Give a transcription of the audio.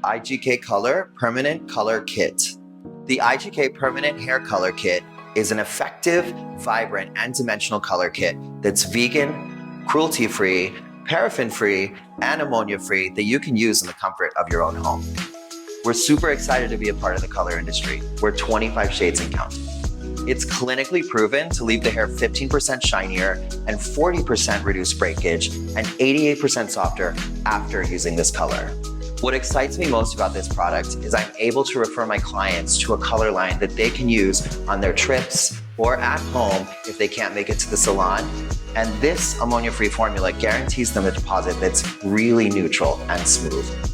IGK Color Permanent Color Kit. The IGK Permanent Hair Color Kit is an effective, vibrant, and dimensional color kit that's vegan, cruelty-free, paraffin-free, and ammonia-free that you can use in the comfort of your own home. We're super excited to be a part of the color industry. We're 25 shades and counting. It's clinically proven to leave the hair 15% shinier and 40% reduced breakage and 88% softer after using this color. What excites me most about this product is I'm able to refer my clients to a color line that they can use on their trips or at home if they can't make it to the salon. And this ammonia-free formula guarantees them a deposit that's really neutral and smooth.